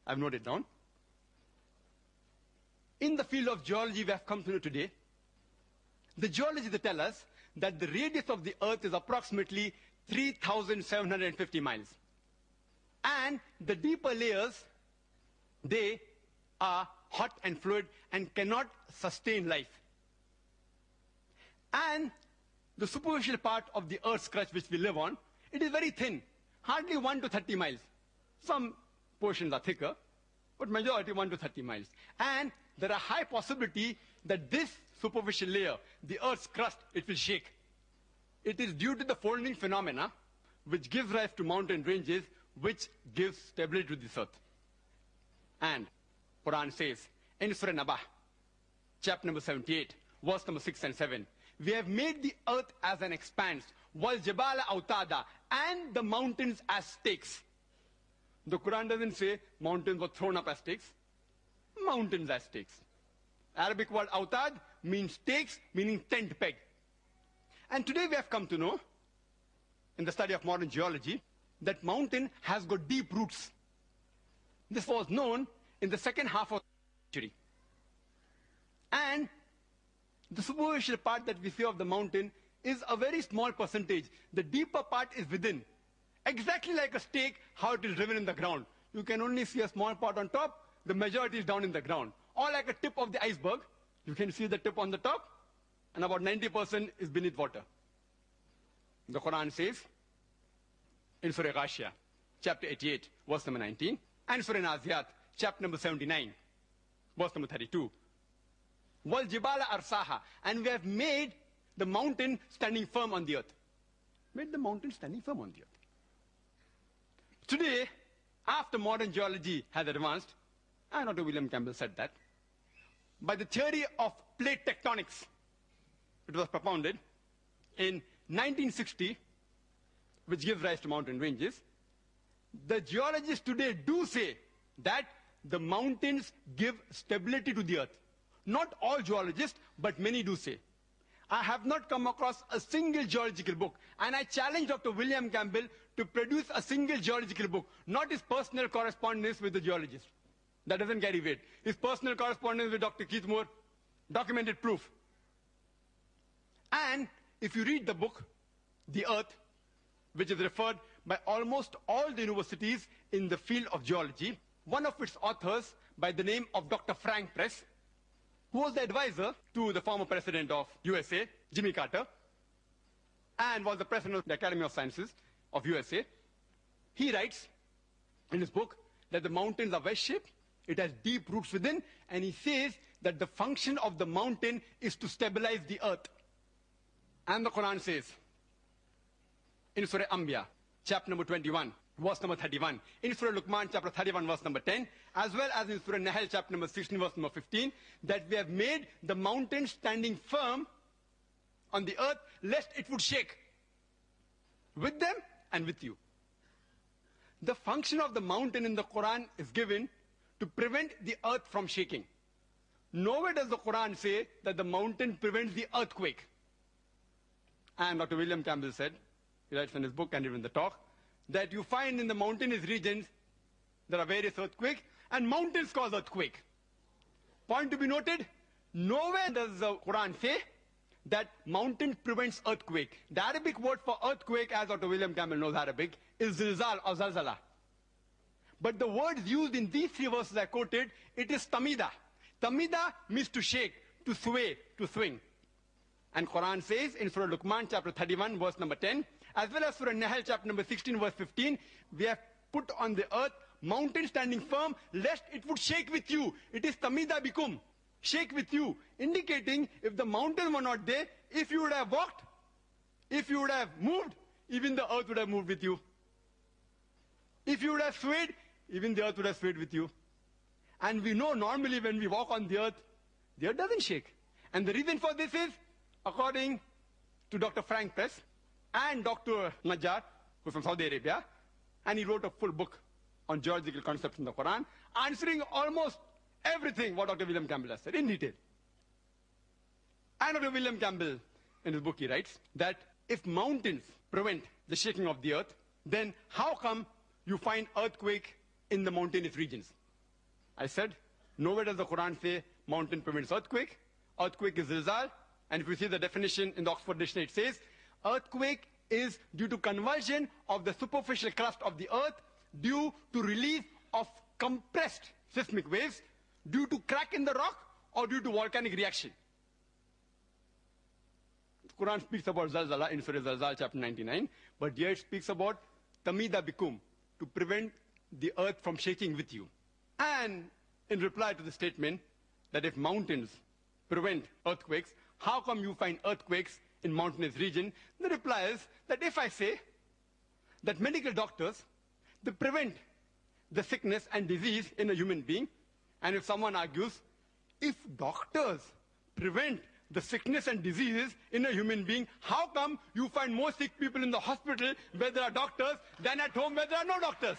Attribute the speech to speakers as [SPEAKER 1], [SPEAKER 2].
[SPEAKER 1] I've noted down. In the field of geology we have come to know today, the geologists they tell us that the radius of the earth is approximately 3,750 miles. And the deeper layers, they are hot and fluid and cannot sustain life. And the superficial part of the earth's crust which we live on, it is very thin, hardly 1 to 30 miles. Some portions are thicker, but majority 1 to 30 miles. And there are high possibility that this superficial layer, the earth's crust, it will shake. It is due to the folding phenomena which gives rise to mountain ranges, which gives stability to this earth. And Quran says in Surah Naba, chapter number 78, verse number 6 and 7, we have made the earth as an expanse, wal jabala autada, and the mountains as stakes. The Quran doesn't say mountains were thrown up as stakes. Mountains as stakes. Arabic word autad means stakes, meaning tent peg. And today we have come to know, in the study of modern geology, that mountain has got deep roots. This was known in the second half of the century. And the superficial part that we see of the mountain is a very small percentage. The deeper part is within. Exactly like a stake, how it is driven in the ground. You can only see a small part on top, the majority is down in the ground. Or like a tip of the iceberg, you can see the tip on the top, and about 90% is beneath water. The Quran says, in Surah Ghashiyah, chapter 88, verse number 19, and Surah Naziyat, chapter number 79, verse number 32, wal jibala arsaha, and we have made the mountain standing firm on the earth. Made the mountain standing firm on the earth. Today, after modern geology has advanced, and Dr. William Campbell said that, by the theory of plate tectonics, it was propounded in 1960, which gives rise to mountain ranges. The geologists today do say that the mountains give stability to the earth. Not all geologists, but many do say. I have not come across a single geological book, and I challenge Dr. William Campbell to produce a single geological book, not his personal correspondence with the geologist. That doesn't carry weight. His personal correspondence with Dr. Keith Moore, documented proof. And if you read the book, The Earth, which is referred by almost all the universities in the field of geology, one of its authors by the name of Dr. Frank Press, who was the advisor to the former president of USA, Jimmy Carter, and was the president of the Academy of Sciences of USA. He writes in his book that the mountains are wedge-shaped, it has deep roots within, and he says that the function of the mountain is to stabilize the earth. And the Quran says, in Surah Anbiya, chapter number 21, verse number 31, in Surah Luqman, chapter 31, verse number 10, as well as in Surah Nahl, chapter number 16, verse number 15, that we have made the mountain standing firm on the earth, lest it would shake with them and with you. The function of the mountain in the Quran is given to prevent the earth from shaking. Nowhere does the Quran say that the mountain prevents the earthquake. And Dr. William Campbell said, he writes in his book and even the talk, that you find in the mountainous regions, there are various earthquakes, and mountains cause earthquake. Point to be noted, nowhere does the Quran say that mountain prevents earthquake. The Arabic word for earthquake, as Dr. William Campbell knows Arabic, is zilzal or zalzala. But the words used in these three verses I quoted, it is tamida. Tamida means to shake, to sway, to swing. And Quran says in Surah Luqman, chapter 31, verse number 10, as well as Surah Nahl, chapter number 16, verse 15, we have put on the earth mountain standing firm, lest it would shake with you. It is tamida bikum, shake with you, indicating if the mountains were not there, if you would have walked, if you would have moved, even the earth would have moved with you. If you would have swayed, even the earth would have swayed with you. And we know normally when we walk on the earth doesn't shake. And the reason for this is, according to Dr. Frank Press and Dr. Najjar, who's from Saudi Arabia, and he wrote a full book on geological concepts in the Quran, answering almost everything what Dr. William Campbell has said in detail. And Dr. William Campbell, in his book, he writes that if mountains prevent the shaking of the earth, then how come you find earthquake in the mountainous regions? I said, nowhere does the Quran say mountain prevents earthquake. Earthquake is zilzal. And if you see the definition in the Oxford Dictionary, it says, earthquake is due to convulsion of the superficial crust of the earth due to release of compressed seismic waves due to crack in the rock or due to volcanic reaction. The Quran speaks about zalzala in Surah Zalzal chapter 99, but here it speaks about tamida bikum, to prevent the earth from shaking with you. And in reply to the statement that if mountains prevent earthquakes, how come you find earthquakes in mountainous region? The reply is that if I say that medical doctors, they prevent the sickness and disease in a human being, and if someone argues, if doctors prevent the sickness and diseases in a human being, how come you find more sick people in the hospital where there are doctors than at home where there are no doctors?